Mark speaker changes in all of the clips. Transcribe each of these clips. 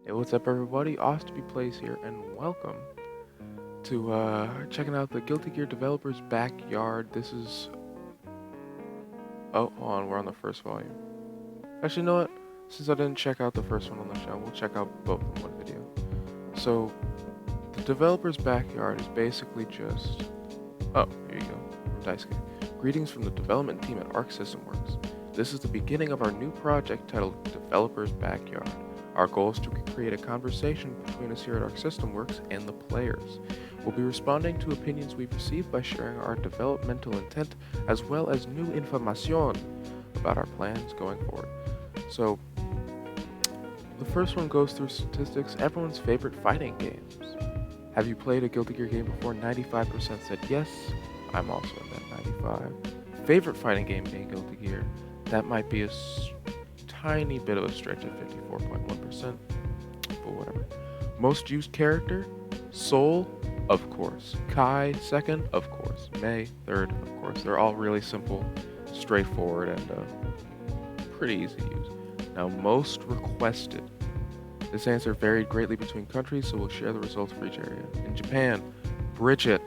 Speaker 1: Hey, what's up, everybody? Austyb plays here, and welcome to checking out the Guilty Gear developers' backyard. This is hold on, we're on the first volume. Actually, you know what? Since I didn't check out the first one on the channel, we'll check out both in one video. So, the developers' backyard is basically just here you go, from Daisuke. Greetings from the development team at Arc System Works. This is the beginning of our new project titled Developers' Backyard. Our goal is to create a conversation between us here at Arc System Works and the players. We'll be responding to opinions we've received by sharing our developmental intent as well as new information about our plans going forward. So, the first one goes through statistics, everyone's favorite fighting games. Have you played a Guilty Gear game before? 95% said yes. I'm also in that 95. Favorite fighting game being Guilty Gear. That might be a tiny bit of a stretch at 54.1%, but whatever. Most used character? Soul, of course. Kai, second, of course. Mei, third, of course. They're all really simple, straightforward, and pretty easy to use. Now, most requested. This answer varied greatly between countries, so we'll share the results for each area. In Japan, Bridget,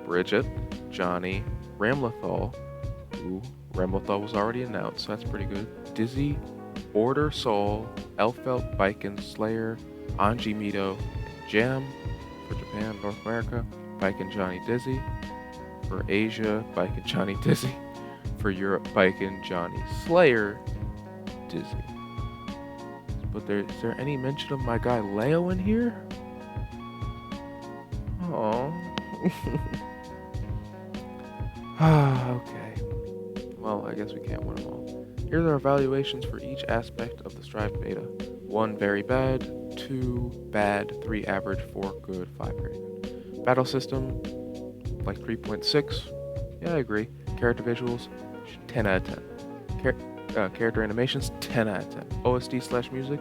Speaker 1: Bridget, Johnny, Ramlethal. Ooh, Ramlethal was already announced, so that's pretty good. Dizzy, Order Soul, Elfelt, Biken, Slayer, Anji Mito, and Jam. For Japan, North America, Biken, Johnny, Dizzy. For Asia, Biken, Johnny, Dizzy. For Europe, Biken, Johnny, Slayer, Dizzy. But is there any mention of my guy Leo in here? Oh. Okay. Well, I guess we can't win them all. Here are our evaluations for each aspect of the Strive beta. 1 very bad, 2 bad, 3 average, 4 good, 5 very good. Battle system, like 3.6. Yeah, I agree. Character visuals, 10 out of 10. Character animations, 10 out of 10. OST/music,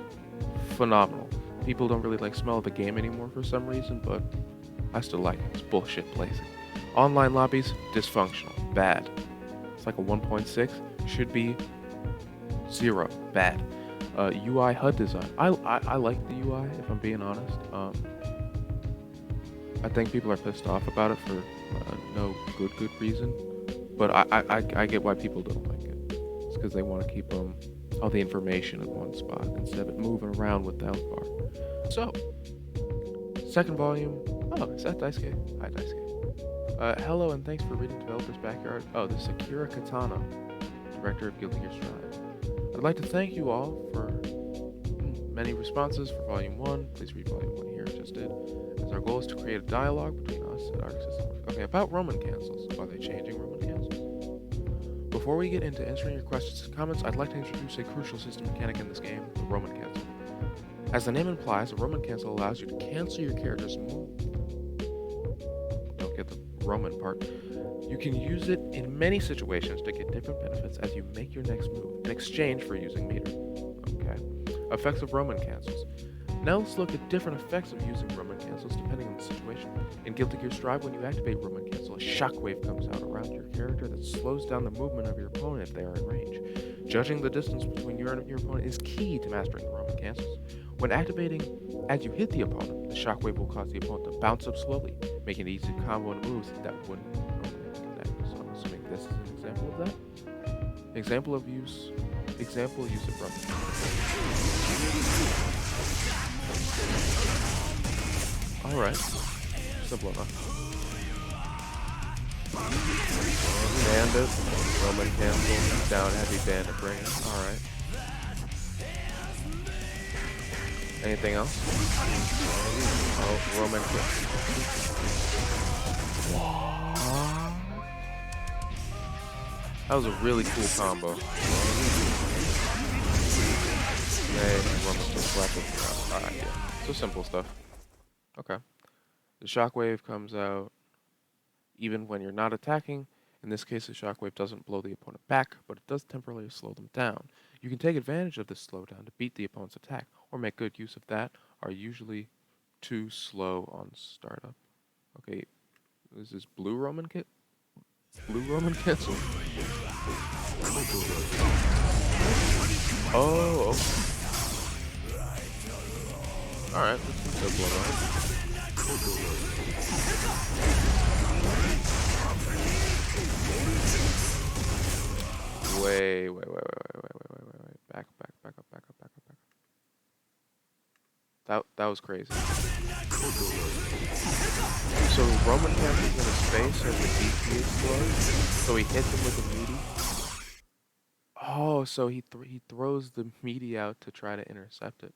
Speaker 1: phenomenal. People don't really like smell of the game anymore for some reason, but I still like it. It's bullshit blazing. Online lobbies, dysfunctional, bad. It's like a 1.6, should be 0, bad. UI HUD design, I like the UI if I'm being honest. I think people are pissed off about it for no good reason, but I get why people don't like it. It's because they want to keep all the information in one spot instead of it moving around with the health bar. So, second volume. Oh, is that Daisuke? Hi, Daisuke. Hello and thanks for reading Developers Backyard. Oh, this is Akira Katana, director of Guilty Gear Strive. I'd like to thank you all for many responses for Volume 1. Please read Volume 1 here, just did. As our goal is to create a dialogue between us and Arc System. Okay, about Roman cancels. Are they changing Roman cancels? Before we get into answering your questions and comments, I'd like to introduce a crucial system mechanic in this game, the Roman cancel. As the name implies, a Roman cancel allows you to cancel your character's move. Don't get the Roman part. You can use it in many situations to get different benefits as you make your next move, in exchange for using meter. Okay. Effects of Roman cancels. Now let's look at different effects of using Roman cancels depending on the situation. In Guilty Gear Strive, when you activate Roman cancel, a shockwave comes out around your character that slows down the movement of your opponent if they are in range. Judging the distance between you and your opponent is key to mastering the Roman cancels. When activating, as you hit the opponent, the shockwave will cause the opponent to bounce up slowly, making it easy to combo into moves that wouldn't normally connect. So I'm assuming this is an example of that. Example use of Roman. Alright. Simple enough. Bandit, Roman cancel, down heavy bandit bringer. Alright. Anything else? Oh, Roman cancel. That was a really cool combo. Alright, yeah. So simple stuff. Okay. The shockwave comes out even when you're not attacking. In this case, the shockwave doesn't blow the opponent back, but it does temporarily slow them down. You can take advantage of this slowdown to beat the opponent's attack, or make good use of that, are usually too slow on startup. Okay, this is Blue Roman kit? Blue Roman cancel? Oh, okay. Alright, let's do double ammo. Wait. Back up. That was crazy. So Roman cancels in his face as the DP explodes. So he hits him with the meaty. Oh, so he throws the meaty out to try to intercept it.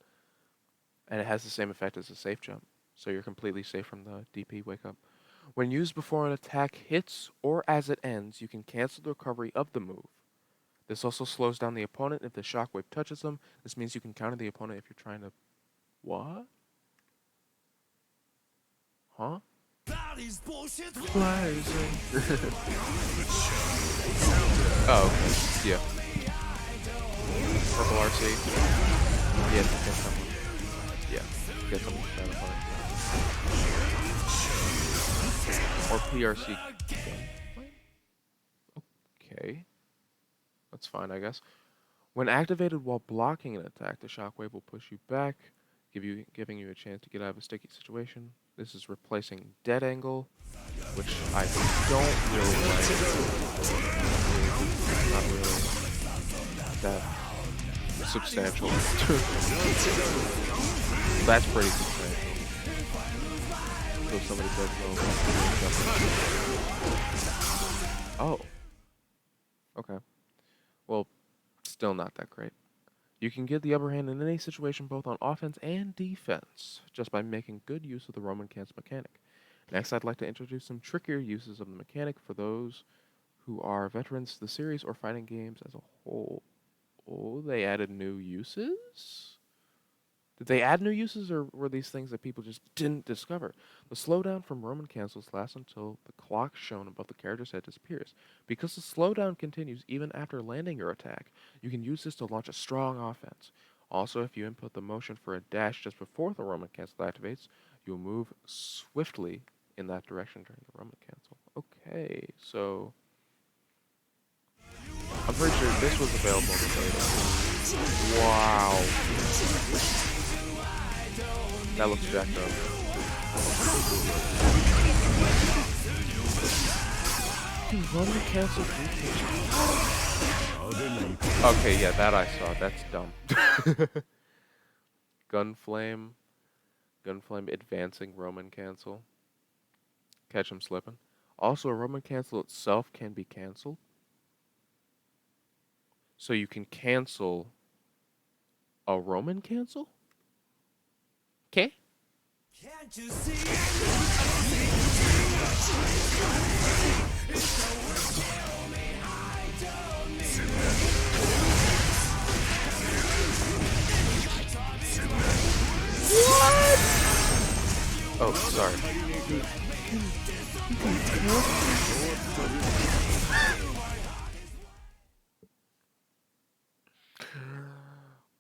Speaker 1: And it has the same effect as a safe jump. So you're completely safe from the DP wake up. When used before an attack hits or as it ends, you can cancel the recovery of the move. This also slows down the opponent if the shockwave touches them. This means you can counter the opponent if you're trying to... What? Huh? Oh, okay. Yeah. Purple RC. Yeah, get someone. Yeah, get someone to stand opponent. Or PRC. Okay. That's fine, I guess. When activated while blocking an attack, the shockwave will push you back, giving you a chance to get out of a sticky situation. This is replacing dead angle, which I don't really like. Not really that substantial. That's pretty substantial. So somebody does know. Oh. Okay. Well, still not that great. You can get the upper hand in any situation both on offense and defense just by making good use of the Roman cancel mechanic. Next, I'd like to introduce some trickier uses of the mechanic for those who are veterans to the series or fighting games as a whole. Oh, they added new uses? Did they add new uses, or were these things that people just didn't discover? The slowdown from Roman cancels lasts until the clock shown above the character's head disappears. Because the slowdown continues even after landing your attack, you can use this to launch a strong offense. Also, if you input the motion for a dash just before the Roman cancel activates, you'll move swiftly in that direction during the Roman cancel. Okay, so... I'm pretty sure this was available in the beta. Wow. That looks jacked up. Roman cancel Okay, yeah, that I saw. That's dumb. Gunflame advancing Roman cancel. Catch him slipping. Also, a Roman cancel itself can be canceled. So you can cancel a Roman cancel? Okay. Can't you see? What? Oh, sorry.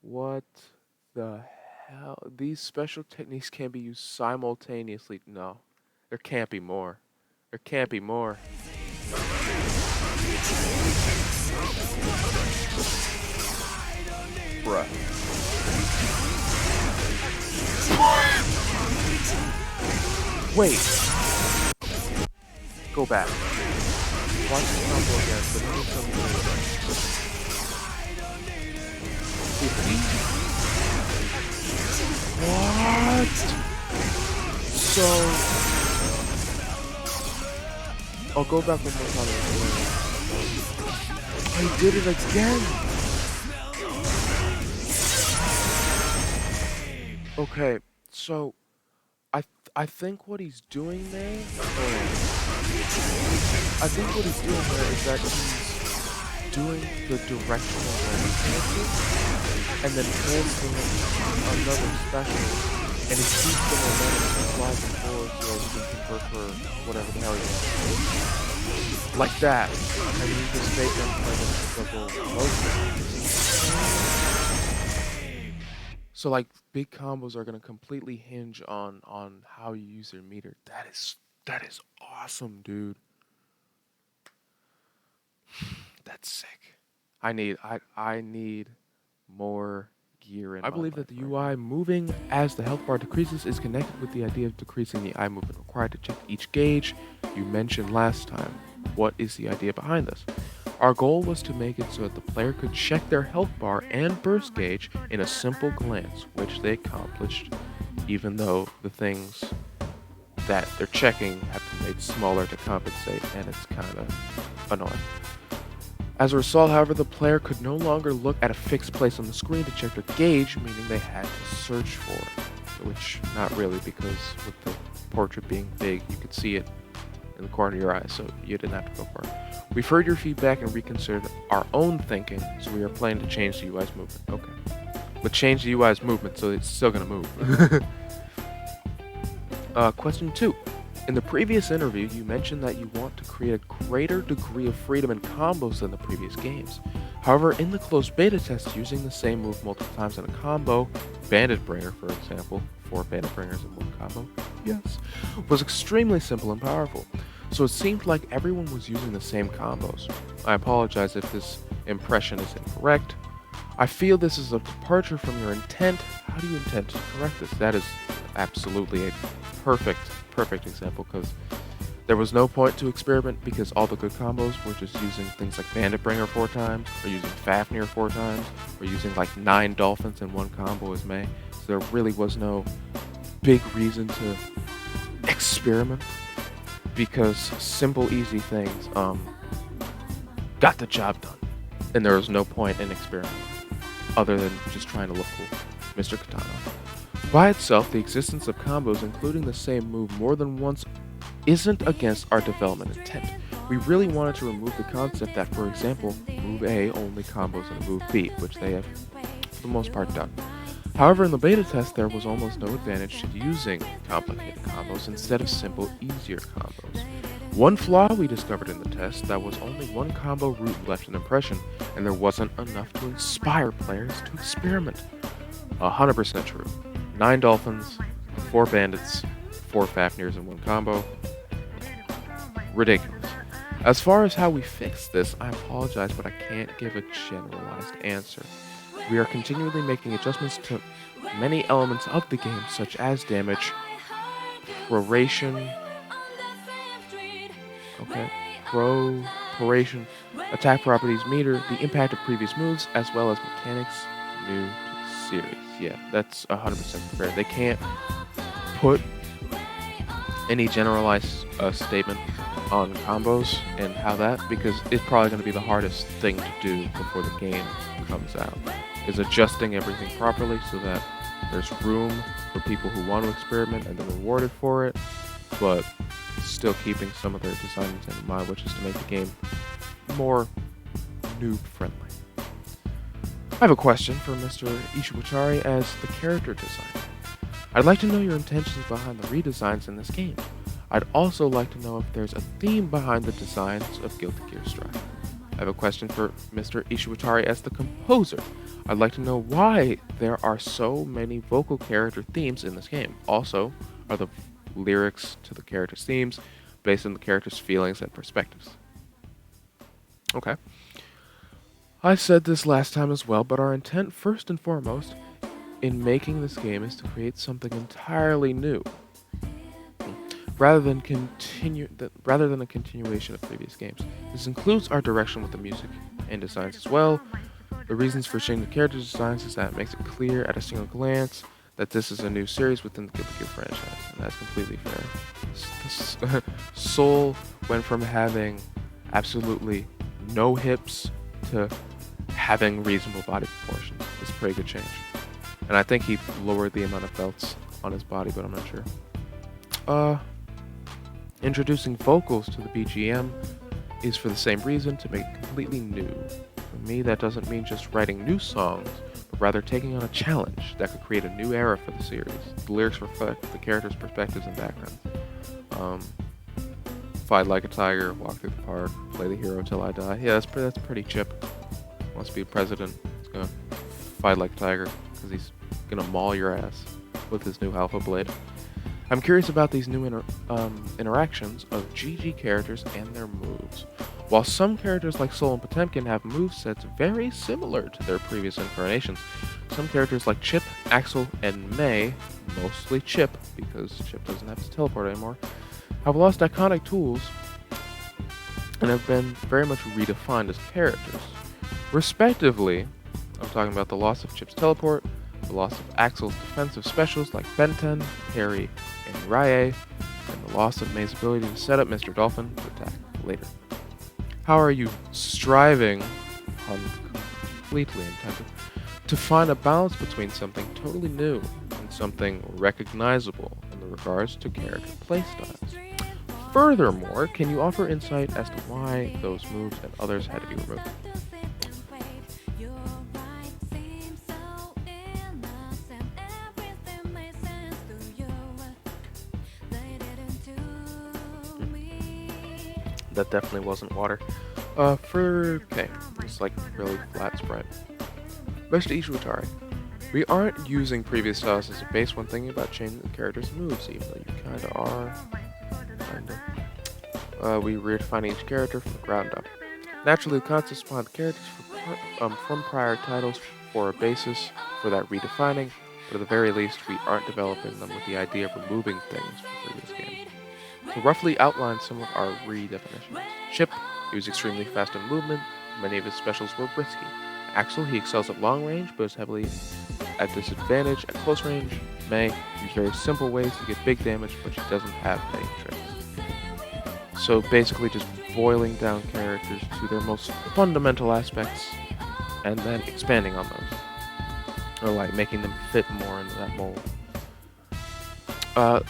Speaker 1: What the hell? These special techniques can be used simultaneously. No, there can't be more. There can't be more. Bruh. Wait. Go back. Watch the combo again, but do something new. What? So... I'll go back one more time. I did it again! Okay, so... I think what he's doing there... I think what he's doing there is that he's doing the directional Roman cancel and then canceling another special, and he keeps the momentum and flies forward so he can convert for whatever the hell he wants. Like that. And he just fake them like a double motion. So like big combos are gonna completely hinge on how you use your meter. That is awesome, dude. That's sick. I need more gear I believe that the UI moving as the health bar decreases is connected with the idea of decreasing the eye movement required to check each gauge you mentioned last time. What is the idea behind this? Our goal was to make it so that the player could check their health bar and burst gauge in a simple glance, which they accomplished, even though the things that they're checking have been made smaller to compensate, and it's kind of annoying. As a result, however, the player could no longer look at a fixed place on the screen to check their gauge, meaning they had to search for it. Which, not really, because with the portrait being big, you could see it in the corner of your eye, so you didn't have to go far. We've heard your feedback and reconsidered our own thinking, so we are planning to change the UI's movement. Okay. But change the UI's movement, so it's still going to move. Question 2. In the previous interview, you mentioned that you want to create a greater degree of freedom in combos than the previous games. However, in the closed beta test, using the same move multiple times in a combo, Bandit Bringer, for example, 4 Bandit Bringers in one combo, yes, was extremely simple and powerful. So it seemed like everyone was using the same combos. I apologize if this impression is incorrect. I feel this is a departure from your intent. How do you intend to correct this? That is absolutely a perfect example, because there was no point to experiment because all the good combos were just using things like Bandit Bringer 4 times, or using Fafnir 4 times, or using like 9 Dolphins in one combo as May. So there really was no big reason to experiment, because simple, easy things got the job done. And there was no point in experimenting other than just trying to look cool. Mr. Katana. By itself, the existence of combos including the same move more than once isn't against our development intent. We really wanted to remove the concept that, for example, move A only combos in a move B, which they have, for the most part, done. However, in the beta test, there was almost no advantage to using complicated combos instead of simple, easier combos. One flaw we discovered in the test, that was only one combo route left an impression, and there wasn't enough to inspire players to experiment. 100% true. 9 Dolphins, 4 Bandits, 4 Fafnirs in one combo. Ridiculous. As far as how we fix this, I apologize, but I can't give a generalized answer. We are continually making adjustments to many elements of the game, such as damage, proration, attack properties, meter, the impact of previous moves, as well as mechanics new to the series. Yeah, that's 100% fair. They can't put any generalized statement on combos and how that, because it's probably going to be the hardest thing to do before the game comes out, is adjusting everything properly so that there's room for people who want to experiment and they're rewarded for it, but still keeping some of their design intent in mind, which is to make the game more noob-friendly. I have a question for Mr. Ishiwatari as the character designer. I'd like to know your intentions behind the redesigns in this game. I'd also like to know if there's a theme behind the designs of Guilty Gear Strive. I have a question for Mr. Ishiwatari as the composer. I'd like to know why there are so many vocal character themes in this game. Also, are the lyrics to the characters' themes based on the characters' feelings and perspectives? Okay. I said this last time as well, but our intent first and foremost in making this game is to create something entirely new, rather than a continuation of previous games. This includes our direction with the music and designs as well. The reasons for changing the character designs is that it makes it clear at a single glance that this is a new series within the Guilty Gear franchise, and that's completely fair. Soul went from having absolutely no hips to having reasonable body proportions. It's a pretty good change. And I think he lowered the amount of belts on his body, but I'm not sure. Introducing vocals to the BGM is for the same reason, to make it completely new. For me, that doesn't mean just writing new songs, but rather taking on a challenge that could create a new era for the series. The lyrics reflect the characters' perspectives and backgrounds. Fight like a tiger, walk through the park, play the hero till I die. Yeah, that's pretty chip. Wants to be president. He's gonna fight like a tiger because he's gonna maul your ass with his new Alpha Blade. I'm curious about these new interactions of GG characters and their moves. While some characters like Soul and Potemkin have movesets very similar to their previous incarnations, some characters like Chip, Axel, and May, mostly Chip, because Chip doesn't have to teleport anymore, have lost iconic tools and have been very much redefined as characters. Respectively, I'm talking about the loss of Chip's teleport, the loss of Axel's defensive specials like Benten, Parry, and Rye, and the loss of May's ability to set up Mr. Dolphin to attack later. How are you striving, pun completely intended, to find a balance between something totally new and something recognizable in regards to character playstyles? Furthermore, can you offer insight as to why those moves and others had to be removed? That definitely wasn't water. Okay, it's like really flat sprite. Best to Ishwatari. We aren't using previous styles as a base when thinking about changing the character's moves, even though you kinda are. We redefine each character from the ground up. Naturally, we constantly spawn characters from prior titles for a basis for that redefining, but at the very least, we aren't developing them with the idea of removing things from previous games. To roughly outline some of our redefinitions. Chip, he was extremely fast in movement, many of his specials were risky. Axel, he excels at long range, but is heavily at disadvantage at close range. May, uses very simple ways to get big damage, but she doesn't have many tricks. So basically just boiling down characters to their most fundamental aspects, and then expanding on those. Or like making them fit more into that mold.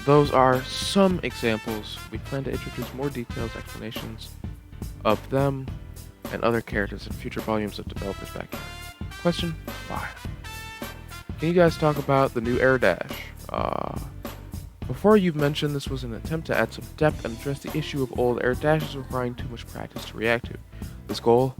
Speaker 1: Those are some examples. We plan to introduce more detailed explanations of them and other characters in future volumes of Developers Backyard. Question 5. Can you guys talk about the new air dash? Before you've mentioned this was an attempt to add some depth and address the issue of old air dashes requiring too much practice to react to. This goal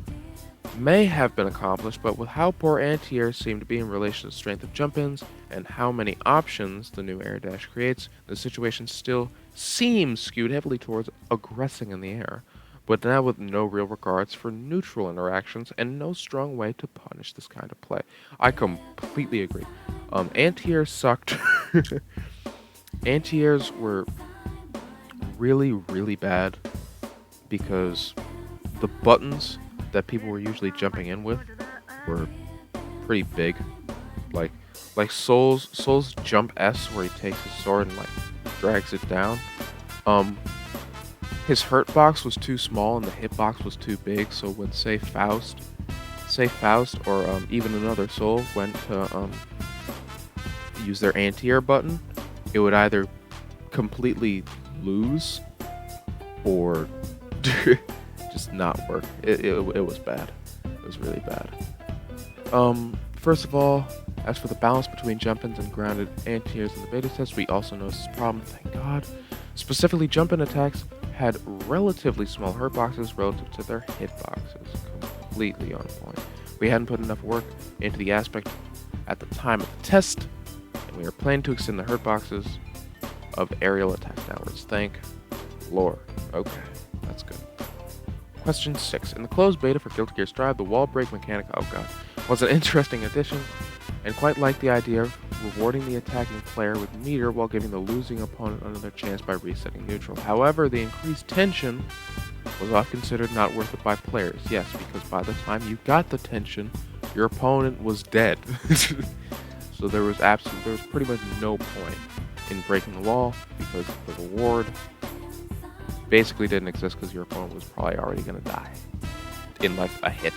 Speaker 1: may have been accomplished, but with how poor anti-air seem to be in relation to the strength of jump-ins and how many options the new air dash creates, the situation still seems skewed heavily towards aggressing in the air, but now with no real regards for neutral interactions and no strong way to punish this kind of play. I completely agree. Anti-air sucked. Anti-airs were really, really bad because the buttons that people were usually jumping in with were pretty big. Like Soul's jump S, where he takes his sword and like drags it down. His hurt box was too small and the hit box was too big. So when say Faust, or even another Soul went to use their anti-air button, it would either completely lose or just not work. It was bad. It was really bad. First of all, as for the balance between jump-ins and grounded anti-airs in the beta test, we also noticed this problem, thank God. Specifically, jump-in attacks had relatively small hurt boxes relative to their hit boxes. Completely on point. We hadn't put enough work into the aspect at the time of the test, and we are planning to extend the hurt boxes of aerial attacks downwards. Thank Lord. Okay, that's good. Question 6. In the closed beta for Guilty Gear Strive, the wall break mechanic, oh god, was an interesting addition, and quite like the idea of rewarding the attacking player with meter while giving the losing opponent another chance by resetting neutral. However, the increased tension was often considered not worth it by players. Yes, because by the time you got the tension, your opponent was dead. So there was pretty much no point in breaking the wall because the reward basically didn't exist because your opponent was probably already gonna die in like a hit.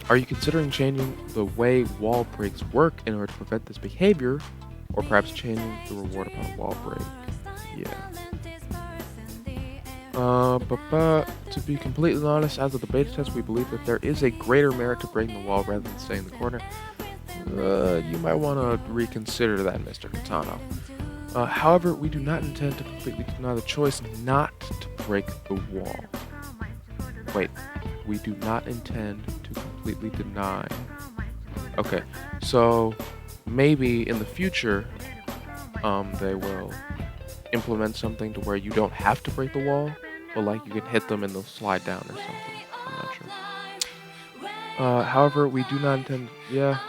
Speaker 1: Are you considering changing the way wall breaks work in order to prevent this behavior, or perhaps changing the reward upon wall break? Yeah. To be completely honest, as of the beta test, we believe that there is a greater merit to breaking the wall rather than staying in the corner. You might want to reconsider that, Mr. Katano. However, we do not intend to completely deny the choice not to break the wall. Wait, we do not intend to completely deny. Okay, so maybe in the future, they will implement something to where you don't have to break the wall, but like you can hit them and they'll slide down or something. I'm not sure. However, we do not intend. Yeah,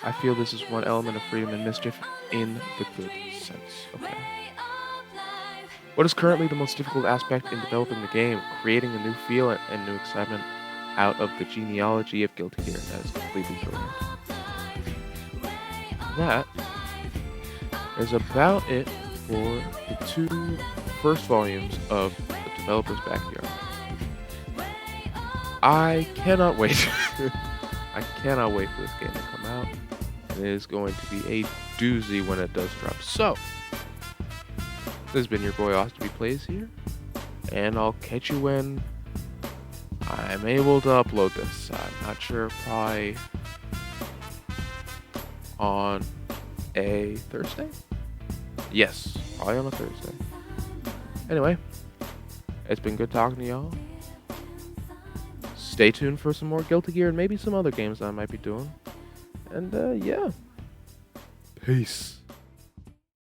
Speaker 1: I feel this is one element of freedom and mischief in the good sense. Okay. What is currently the most difficult aspect in developing the game? Creating a new feel and new excitement out of the genealogy of Guilty Gear. That is completely brilliant. That is about it for the two first volumes of the developer's backyard. I cannot wait. I cannot wait for this game to come out. And it is going to be a doozy when it does drop. So, this has been your boy Austyb Plays here. And I'll catch you when I'm able to upload this. I'm not sure, probably on a Thursday? Yes, probably on a Thursday. Anyway, it's been good talking to y'all. Stay tuned for some more Guilty Gear and maybe some other games that I might be doing. And yeah. Peace.